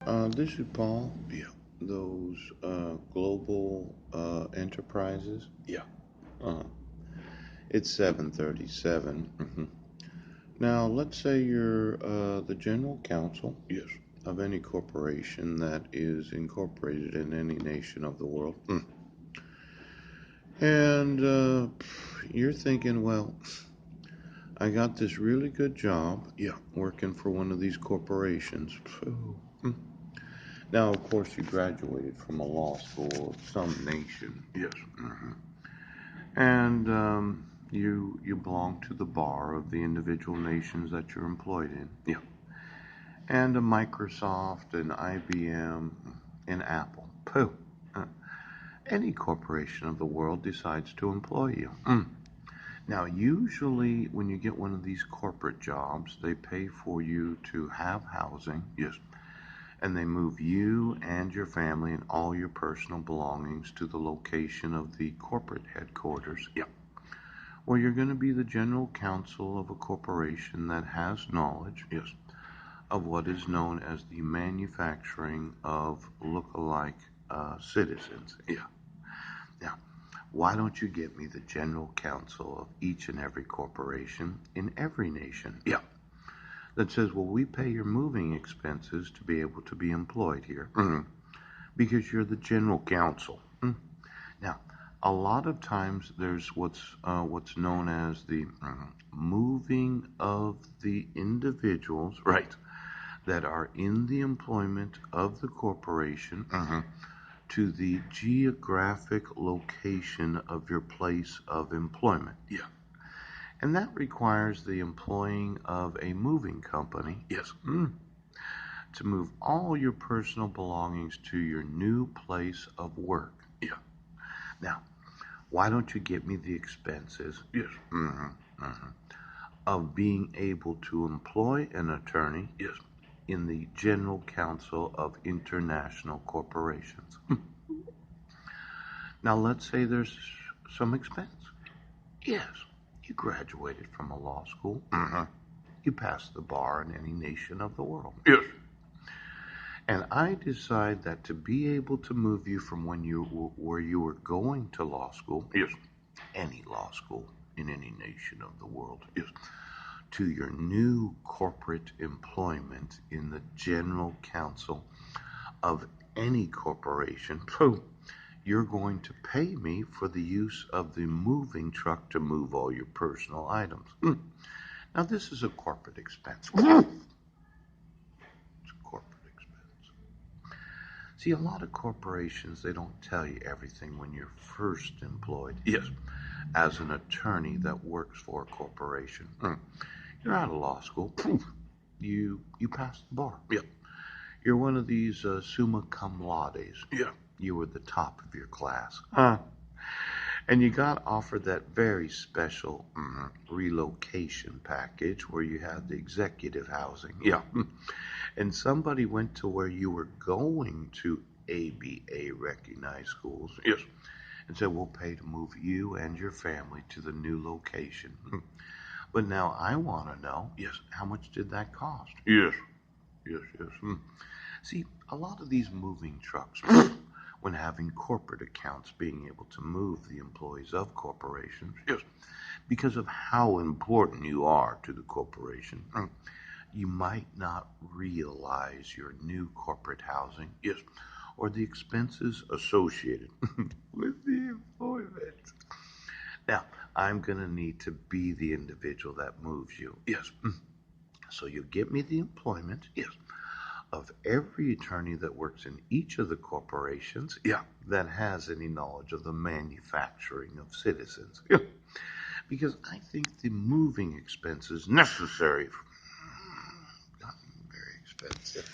This is Paul. Yeah, Those global enterprises. yeah, Uh, it's 737. Now, let's say you're the general counsel yes. of any corporation that is incorporated in any nation of the world. And you're thinking, well, I got this really good job Yeah, working for one of these corporations. Hmm. Now, of course, you graduated from a law school of some nation. yes. And you belong to the bar of the individual nations that you're employed in. Yeah, And a Microsoft, an IBM, an Apple. Pooh. Uh, Any corporation of the world decides to employ you. Now, usually when you get one of these corporate jobs, they pay for you to have housing, yes. and they move you and your family and all your personal belongings to the location of the corporate headquarters. Yeah, Well, you're going to be the general counsel of a corporation that has knowledge yes. of what is known as the manufacturing of look-alike citizens. Yeah, Now, why don't you get me the general counsel of each and every corporation in every nation yeah. that says, well, we pay your moving expenses to be able to be employed here hmm because you're the general counsel. Now, a lot of times there's what's known as the moving of the individuals Right. that are in the employment of the corporation hmm to the geographic location of your place of employment. Yeah, And that requires the employing of a moving company yes. to move all your personal belongings to your new place of work. Yeah, Now, why don't you get me the expenses yes. mhm, mhm, of being able to employ an attorney Yes. in the General Counsel of International Corporations? Now, let's say there's some expense. Yes, you graduated from a law school. hmm You passed the bar in any nation of the world. Yes. And I decide that to be able to move you from where you were going to law school, Yes. any law school in any nation of the world, Yes. to your new corporate employment in the general counsel of any corporation, you're going to pay me for the use of the moving truck to move all your personal items. Now, this is a corporate expense. It's a corporate expense. See, a lot of corporations, they don't tell you everything when you're first employed Yes. as an attorney that works for a corporation. You're out of law school. You passed the bar. Yeah. You're one of these summa cum laudes. Yeah. You were the top of your class. And you got offered that very special relocation package where you had the executive housing. Yeah. And somebody went to where you were going to ABA recognized schools Yes. and said, we'll pay to move you and your family to the new location. But now I want to know, Yes. how much did that cost? Yes. Yes. Yes. See, a lot of these moving trucks, when having corporate accounts, being able to move the employees of corporations, Yes. because of how important you are to the corporation, you might not realize your new corporate housing Yes. or the expenses associated with the employment. Now, I'm going to need to be the individual that moves you. Yes. So you get me the employment Yes. of every attorney that works in each of the corporations Yeah. that has any knowledge of the manufacturing of citizens. Because I think the moving expenses necessary gotten very expensive.